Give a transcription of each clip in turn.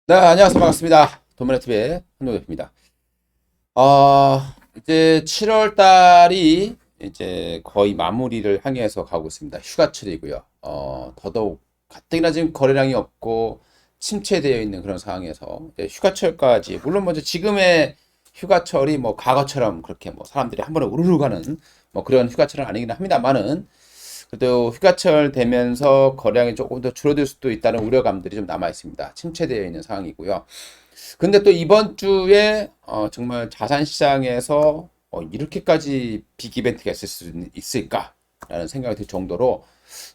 네, 안녕하세요. 반갑습니다. 도매네TV의 한노대표입니다. 이제 7월 달이 이제 거의 마무리를 향해서 가고 있습니다. 휴가철이고요. 더더욱 가뜩이나 지금 거래량이 없고 침체되어 있는 그런 상황에서 이제 휴가철까지, 물론 먼저 지금의 휴가철이 뭐 과거처럼 그렇게 뭐 사람들이 한 번에 우르르 가는 뭐 그런 휴가철은 아니긴 합니다만은 그래도 휴가철 되면서 거래량이 조금 더 줄어들 수도 있다는 우려감들이 좀 남아 있습니다. 침체되어 있는 상황이고요. 근데 또 이번 주에 정말 자산 시장에서 이렇게까지 빅 이벤트가 있을 수 있을까라는 생각이 들 정도로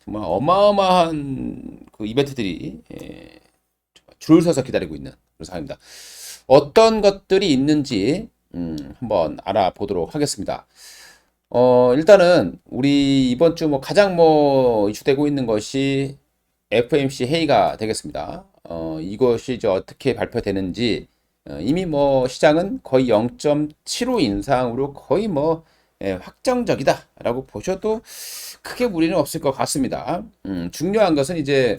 정말 어마어마한 그 이벤트들이 줄을 서서 기다리고 있는 그런 상황입니다. 어떤 것들이 있는지 한번 알아보도록 하겠습니다. 일단은 우리 이번 주 뭐 가장 뭐 이슈되고 있는 것이 FOMC 회의가 되겠습니다. 이것이 이제 어떻게 발표되는지 이미 뭐 시장은 거의 0.75 인상으로 거의 뭐 확정적이다라고 보셔도 크게 무리는 없을 것 같습니다. 중요한 것은 이제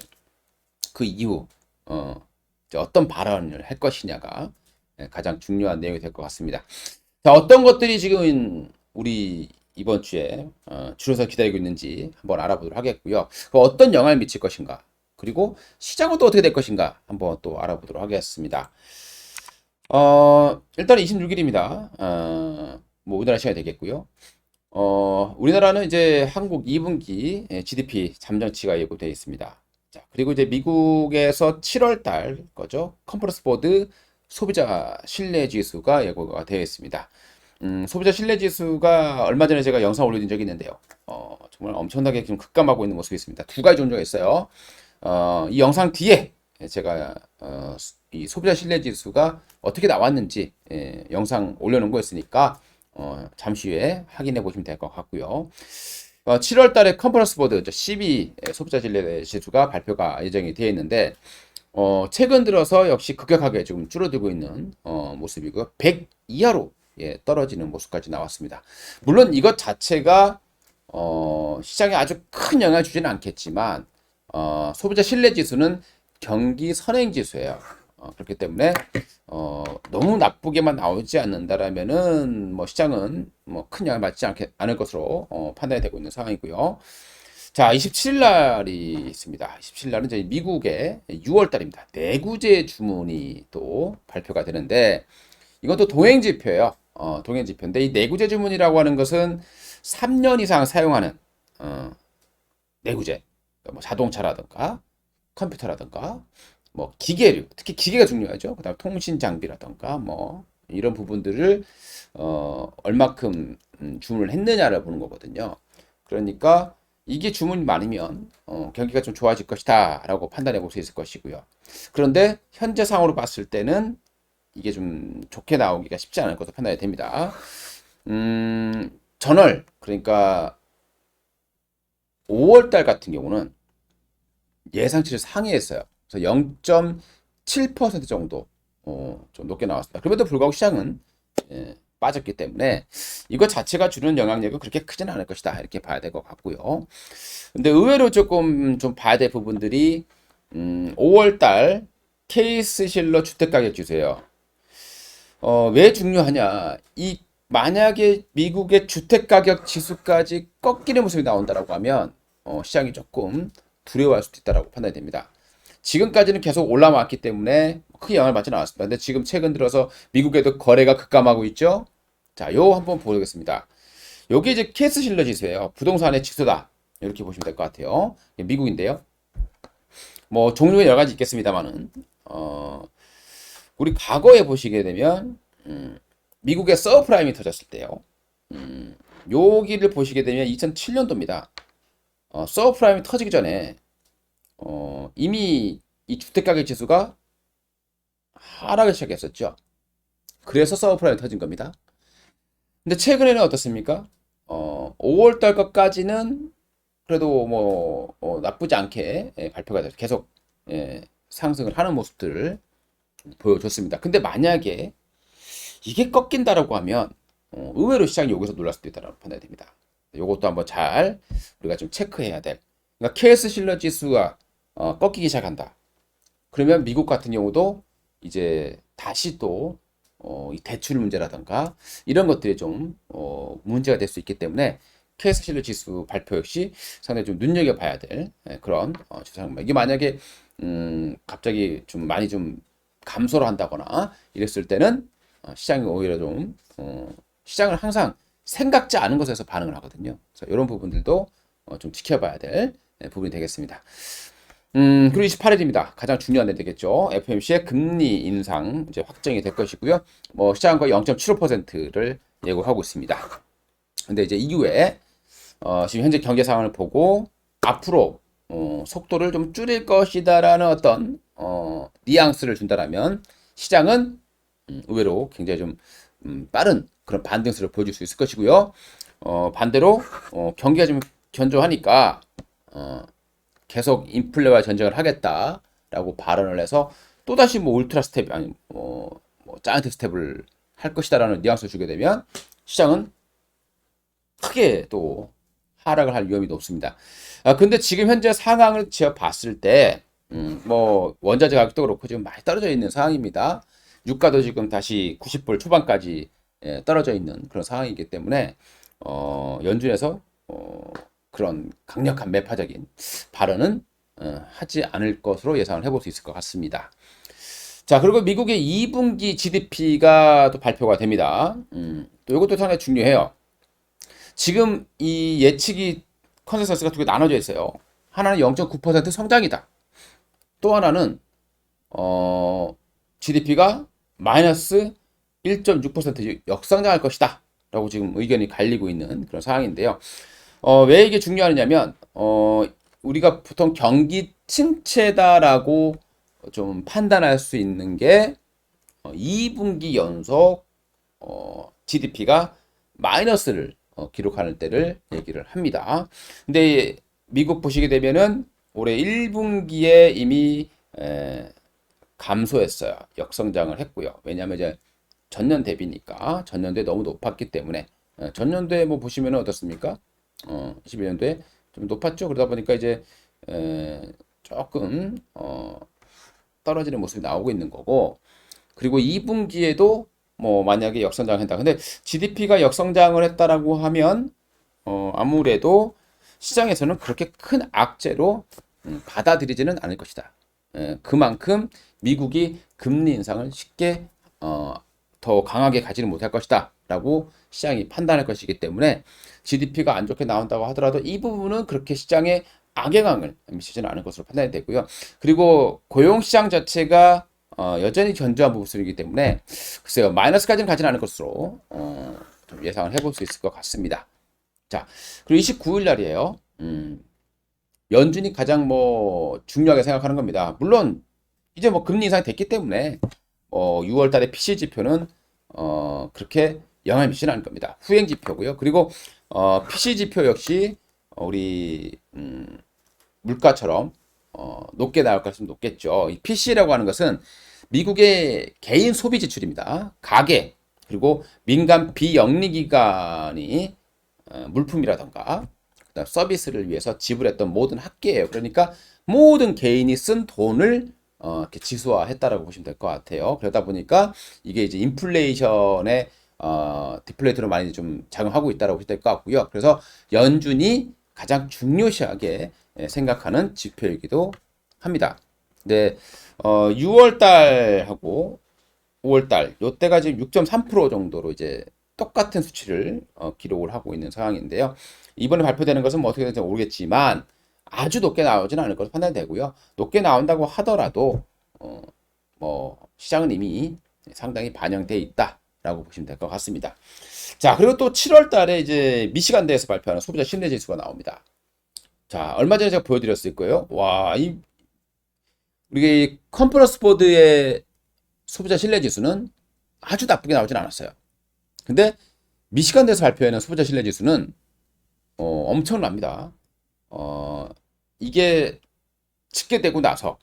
그 이후 어, 이제 어떤 발언을 할 것이냐가 가장 중요한 내용이 될 것 같습니다. 자, 어떤 것들이 지금 우리 이번 주에 줄여서 기다리고 있는지 한번 알아보도록 하겠고요. 그 어떤 영향을 미칠 것인가, 그리고 시장은 또 어떻게 될 것인가 한번 또 알아보도록 하겠습니다. 일단 26일입니다. 뭐 우리나라 시간이 되겠고요. 우리나라는 이제 한국 2분기 GDP 잠정치가 예고되어 있습니다. 자, 그리고 이제 미국에서 7월 달 거죠. 컨퍼런스 보드 소비자 신뢰 지수가 예고가 되어 있습니다. 소비자 신뢰 지수가 얼마 전에 제가 영상 올려드린 적이 있는데요. 정말 엄청나게 지금 급감하고 있는 모습이 있습니다. 두 가지 종류가 있어요. 이 영상 뒤에 제가 이 소비자 신뢰 지수가 어떻게 나왔는지 영상 올려놓은 거 있으니까 잠시 후에 확인해 보시면 될 것 같고요. 7월 달에 컨퍼런스 보드 CB 소비자 신뢰 지수가 발표가 예정이 되어 있는데 최근 들어서 역시 급격하게 지금 줄어들고 있는 모습이고요. 100 이하로 떨어지는 모습까지 나왔습니다. 물론 이것 자체가 시장에 아주 큰 영향을 주지는 않겠지만 소비자 신뢰 지수는 경기 선행 지수예요. 그렇기 때문에 너무 나쁘게만 나오지 않는다라면은 뭐 시장은 뭐 큰 영향을 받지 않을 것으로 판단이 되고 있는 상황이고요. 자, 27일 날이 있습니다. 27일 날은 저희 미국의 6월 달입니다. 내구재 주문이 또 발표가 되는데 이것도 동행 지표예요. 동행 지표인데 이 내구재 주문이라고 하는 것은 3년 이상 사용하는 내구재, 뭐 자동차라든가 컴퓨터라든가 뭐 기계류, 특히 기계가 중요하죠. 그다음 통신 장비라든가 뭐 이런 부분들을 얼마큼 주문을 했느냐를 보는 거거든요. 그러니까 이게 주문이 많으면 경기가 좀 좋아질 것이다라고 판단해 볼 수 있을 것이고요. 그런데 현재 상황으로 봤을 때는 이게 좀 좋게 나오기가 쉽지 않을 것으로 판단이 됩니다. 전월 그러니까 5월 달 같은 경우는 예상치를 상회했어요. 그래서 0.7% 정도 좀 높게 나왔습니다. 그럼에도 불구하고 시장은 빠졌기 때문에 이것 자체가 주는 영향력은 그렇게 크지는 않을 것이다 이렇게 봐야 될 것 같고요. 근데 의외로 조금 좀 봐야 될 부분들이 5월 달 케이스 실러 주택가격 지수예요. 왜 중요하냐? 이 만약에 미국의 주택가격 지수까지 꺾이는 모습이 나온다라고 하면 시장이 조금 두려워할 수도 있다라고 판단이 됩니다. 지금까지는 계속 올라왔기 때문에 크게 영향을 받지는 않았습니다. 근데 지금 최근 들어서 미국에도 거래가 급감하고 있죠. 자, 요 한번 보겠습니다. 여기 이제 케이스 실러 지수예요. 부동산의 지수다. 이렇게 보시면 될 것 같아요. 미국인데요. 뭐 종류가 여러 가지 있겠습니다만은 우리 과거에 보시게 되면 미국의 서브프라임이 터졌을 때요. 여기를 보시게 되면 2007년도입니다. 서브프라임이 터지기 전에 이미 이 주택가격 지수가 하락을 시작했었죠. 그래서 서브프라임이 터진 겁니다. 근데 최근에는 어떻습니까? 5월 달 것까지는 그래도 뭐 나쁘지 않게 발표가 돼서 계속 상승을 하는 모습들을 보여줬습니다. 근데 만약에 이게 꺾인다라고 하면 의외로 시장이 여기서 놀랄 수도 있다고 판단이 됩니다. 이것도 한번 잘 우리가 좀 체크해야 될. 그러니까 KS 실러 지수가 꺾이기 시작한다. 그러면 미국 같은 경우도 이제 다시 또 이 대출 문제라든가 이런 것들이 좀 문제가 될 수 있기 때문에 KS 신뢰 지수 발표 역시 상당히 좀 눈여겨봐야 될 그런 주사입니다. 이게 만약에 갑자기 좀 많이 좀 감소를 한다거나 이랬을 때는 시장이 오히려 좀 시장을 항상 생각지 않은 것에서 반응을 하거든요. 그래서 이런 부분들도 좀 지켜봐야 될 부분이 되겠습니다. 그리고 28일입니다. 가장 중요한 데 되겠죠. FOMC의 금리 인상 이제 확정이 될 것이고요. 뭐 시장은 거의 0.75%를 예고하고 있습니다. 근데 이제 이후에 지금 현재 경제 상황을 보고 앞으로 속도를 좀 줄일 것이다라는 어떤 뉘앙스를 준다라면 시장은 의외로 굉장히 좀 빠른 그런 반등세를 보여줄 수 있을 것이고요. 반대로 경기가 좀 견조하니까 계속 인플레와 전쟁을 하겠다라고 발언을 해서 또다시 뭐 울트라 스텝 아니 뭐 자이언트 스텝을 할 것이다라는 뉘앙스를 주게 되면 시장은 크게 또 하락을 할 위험이 높습니다. 근데 지금 현재 상황을 지어 봤을 때, 뭐, 원자재 가격도 그렇고 지금 많이 떨어져 있는 상황입니다. 유가도 지금 다시 90불 초반까지 떨어져 있는 그런 상황이기 때문에, 연준에서, 그런 강력한 매파적인 발언은 하지 않을 것으로 예상을 해볼 수 있을 것 같습니다. 자, 그리고 미국의 2분기 GDP가 또 발표가 됩니다. 또 이것도 상당히 중요해요. 지금 이 예측이 컨센서스가 두 개 나눠져 있어요. 하나는 0.9% 성장이다. 또 하나는 GDP가 마이너스 1.6% 역성장할 것이다. 라고 지금 의견이 갈리고 있는 그런 상황인데요. 왜 이게 중요하냐면 우리가 보통 경기 침체다라고 좀 판단할 수 있는 게 2분기 연속 GDP가 마이너스를 기록하는 때를 얘기를 합니다. 근데 미국 보시게 되면은 올해 1분기에 이미 감소했어요. 역성장을 했고요. 왜냐하면 이제 전년 대비니까 전년도에 너무 높았기 때문에 전년도에 뭐 보시면은 어떻습니까? 21년도에 좀 높았죠. 그러다 보니까 이제 조금 떨어지는 모습이 나오고 있는 거고 그리고 2분기에도 뭐 만약에 역성장을 한다. 근데 GDP가 역성장을 했다라고 하면 아무래도 시장에서는 그렇게 큰 악재로 받아들이지는 않을 것이다. 그만큼 미국이 금리 인상을 쉽게 더 강하게 가지는 못할 것이다. 라고 시장이 판단할 것이기 때문에 GDP가 안 좋게 나온다고 하더라도 이 부분은 그렇게 시장에 악영향을 미치지는 않을 것으로 판단이 되고요. 그리고 고용시장 자체가 여전히 견조한 모습이기 때문에 글쎄요 마이너스까지는 가지는 않을 것으로 좀 예상을 해볼 수 있을 것 같습니다. 자 그리고 29일 날이에요. 연준이 가장 뭐 중요하게 생각하는 겁니다. 물론 이제 뭐 금리 인상이 됐기 때문에 6월 달에 PC 지표는 그렇게 영향을 미치지는 않을 겁니다. 후행 지표고요. 그리고 PC 지표 역시 우리 물가처럼 높게 나올 것은 높겠죠. 이 PC라고 하는 것은 미국의 개인 소비 지출입니다. 가계 그리고 민간 비영리기관이 물품이라던가 그다음 서비스를 위해서 지불했던 모든 합계예요. 그러니까 모든 개인이 쓴 돈을 이렇게 지수화했다라고 보시면 될 것 같아요. 그러다 보니까 이게 이제 인플레이션의 디플레이터로 많이 좀 작용하고 있다라고 보시면 될 것 같고요. 그래서 연준이 가장 중요시하게 생각하는 지표이기도 합니다. 근데 6월 달하고 5월 달 요때가 지금 6.3% 정도로 이제 똑같은 수치를 기록을 하고 있는 상황인데요. 이번에 발표되는 것은 뭐 어떻게 될지 모르겠지만 아주 높게 나오지는 않을 것으로 판단되고요. 높게 나온다고 하더라도 뭐 시장은 이미 상당히 반영돼 있다라고 보시면 될 것 같습니다. 자, 그리고 또 7월 달에 이제 미시간대에서 발표하는 소비자 신뢰 지수가 나옵니다. 자, 얼마 전에 제가 보여드렸을 거예요. 와, 우리 컨퍼런스 보드의 소비자 신뢰 지수는 아주 나쁘게 나오진 않았어요. 근데 미시간대에서 발표하는 소비자 신뢰 지수는 엄청납니다. 이게 집계되고 나서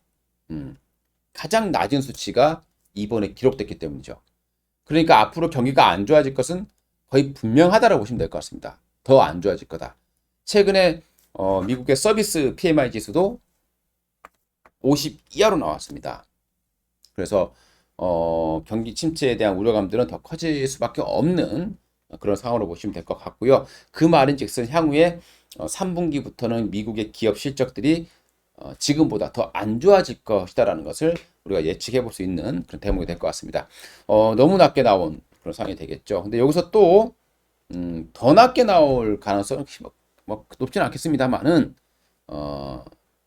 가장 낮은 수치가 이번에 기록됐기 때문이죠. 그러니까 앞으로 경기가 안 좋아질 것은 거의 분명하다라고 보시면 될 것 같습니다. 더 안 좋아질 거다. 최근에 미국의 서비스 PMI 지수도 50 이하로 나왔습니다. 그래서 경기 침체에 대한 우려감들은 더 커질 수밖에 없는 그런 상황으로 보시면 될 것 같고요. 그 말인즉슨 향후에 3분기부터는 미국의 기업 실적들이 지금보다 더 안 좋아질 것이다라는 것을 우리가 예측해 볼 수 있는 그런 대목이 될 것 같습니다. 너무 낮게 나온 그런 상황이 되겠죠. 근데 여기서 또 더 낮게 나올 가능성은 뭐 높지는 않겠습니다만은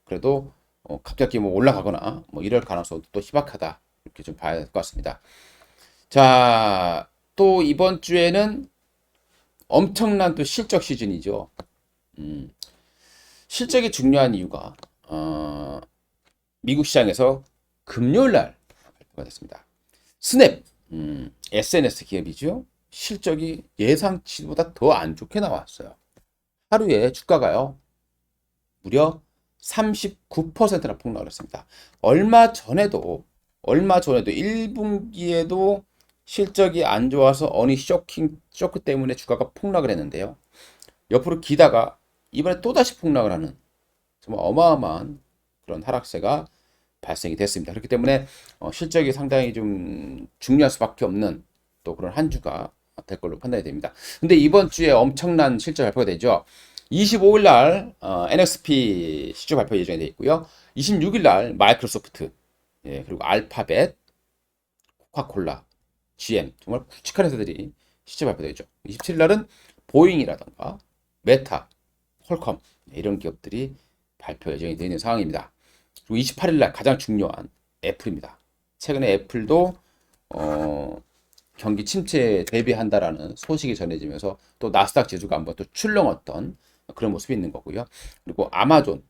그래도 갑자기 뭐 올라가거나 뭐 이럴 가능성도 또 희박하다 이렇게 좀 봐야 될 것 같습니다. 자, 또 이번 주에는 엄청난 또 실적 시즌이죠. 음, 실적이 중요한 이유가 미국 시장에서 금요일 날 발표가 됐습니다. 스냅, SNS 기업이죠. 실적이 예상치보다 더 안 좋게 나왔어요. 하루에 주가가요, 무려 39%나 폭락을 했습니다. 얼마 전에도 1분기에도 실적이 안 좋아서 어니 쇼크 때문에 주가가 폭락을 했는데요. 옆으로 기다가 이번에 또다시 폭락을 하는 정말 어마어마한 그런 하락세가 발생이 됐습니다. 그렇기 때문에 실적이 상당히 좀 중요할 수밖에 없는 또 그런 한 주가 될 걸로 판단이 됩니다. 근데 이번 주에 엄청난 실적 발표가 되죠. 25일 날 NXP 실적 발표 예정이 되어 있고요. 26일 날 마이크로소프트, 예, 그리고 알파벳, 코카콜라, GM 정말 굵직한 회사들이 실적 발표되죠. 27일 날은 보잉이라던가 메타, 퀄컴 이런 기업들이 발표 예정이 되어 있는 상황입니다. 그리고 28일 날 가장 중요한 애플입니다. 최근에 애플도 경기 침체에 대비한다라는 소식이 전해지면서 또 나스닥 지수가 한번 또 출렁었던 그런 모습이 있는 거고요. 그리고 아마존,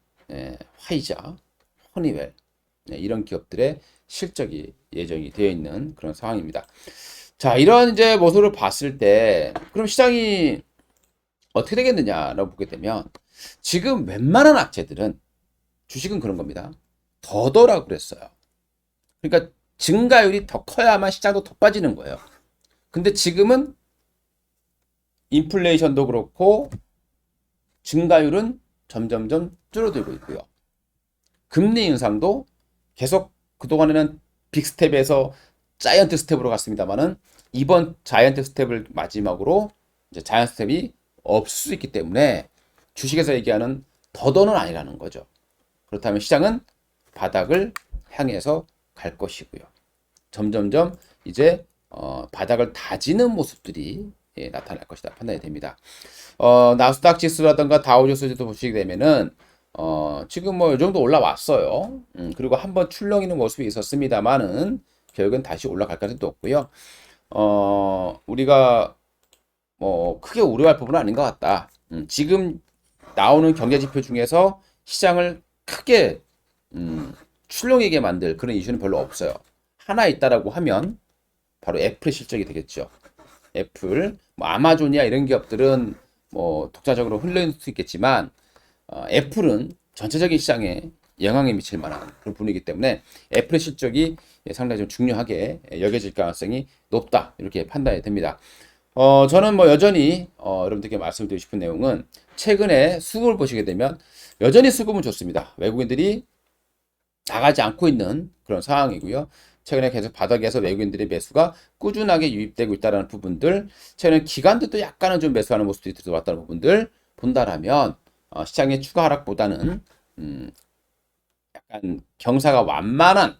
화이자, 허니웰 이런 기업들의 실적이 예정이 되어 있는 그런 상황입니다. 자, 이런 이제 모습을 봤을 때 그럼 시장이 어떻게 되겠느냐라고 보게 되면 지금 웬만한 악재들은 주식은 그런 겁니다. 더더라고 그랬어요. 그러니까 증가율이 더 커야만 시장도 더 빠지는 거예요. 근데 지금은 인플레이션도 그렇고 증가율은 점점점 줄어들고 있고요. 금리 인상도 계속 그동안에는 빅스텝에서 자이언트 스텝으로 갔습니다만은 이번 자이언트 스텝을 마지막으로 이제 자이언트 스텝이 없을 수 있기 때문에 주식에서 얘기하는 더더는 아니라는 거죠. 그렇다면 시장은 바닥을 향해서 갈 것이고요. 점점점 이제 바닥을 다지는 모습들이 나타날 것이다 판단이 됩니다. 나스닥 지수라든가 다우존스도 보시게 되면은 지금 뭐 이 정도 올라왔어요. 그리고 한번 출렁이는 모습이 있었습니다만은 결국은 다시 올라갈 가능성도 없고요. 우리가 뭐 크게 우려할 부분은 아닌 것 같다. 지금 나오는 경제 지표 중에서 시장을 크게 출렁이게 만들 그런 이슈는 별로 없어요. 하나 있다라고 하면 바로 애플의 실적이 되겠죠. 애플, 뭐 아마존이야 이런 기업들은 뭐 독자적으로 흘러있을 수 있겠지만 애플은 전체적인 시장에 영향을 미칠 만한 그런 분위기 때문에 애플의 실적이 상당히 좀 중요하게 여겨질 가능성이 높다 이렇게 판단이 됩니다. 저는 뭐 여전히 여러분들께 말씀드리고 싶은 내용은 최근에 수급을 보시게 되면 여전히 수급은 좋습니다. 외국인들이 나가지 않고 있는 그런 상황이고요. 최근에 계속 바닥에서 외국인들의 매수가 꾸준하게 유입되고 있다는 부분들, 최근에 기관들도 약간은 좀 매수하는 모습들이 들어왔다는 부분들 본다라면 시장의 추가 하락보다는 약간 경사가 완만한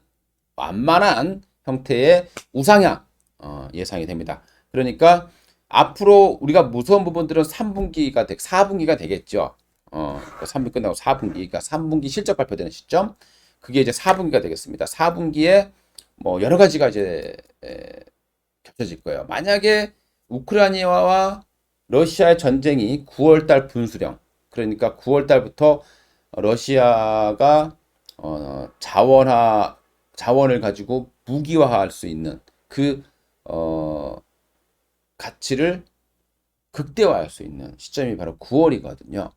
형태의 우상향 예상이 됩니다. 그러니까 앞으로 우리가 무서운 부분들은 4분기가 되겠죠. 3분기 끝나고 4분기, 그러니까 3분기 실적 발표되는 시점, 그게 이제 4분기가 되겠습니다. 4분기에 뭐 여러 가지가 이제 겹쳐질 거예요. 만약에 우크라이나와 러시아의 전쟁이 9월달 분수령, 그러니까 9월달부터 러시아가 자원을 가지고 무기화할 수 있는 그 가치를 극대화할 수 있는 시점이 바로 9월이거든요.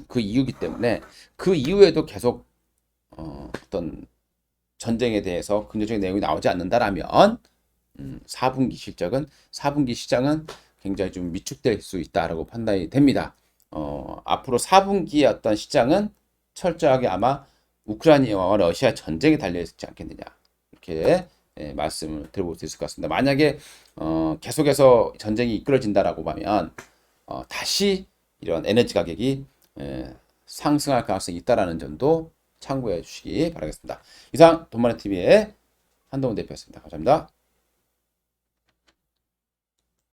그 이유기 때문에 그 이후에도 계속 어떤 전쟁에 대해서 긍정적인 내용이 나오지 않는다라면 4분기 시장은 굉장히 좀 위축될 수 있다라고 판단이 됩니다. 앞으로 4분기의 어떤 시장은 철저하게 아마 우크라이나와 러시아 전쟁에 달려 있지 않겠느냐 이렇게 말씀을 드려볼 수 있을 것 같습니다. 만약에 계속해서 전쟁이 이끌어진다라고 하면 다시 이런 에너지 가격이 상승할 가능성이 있다라는 점도 참고해 주시기 바라겠습니다. 이상 돈마네 TV의 한동훈 대표였습니다. 감사합니다.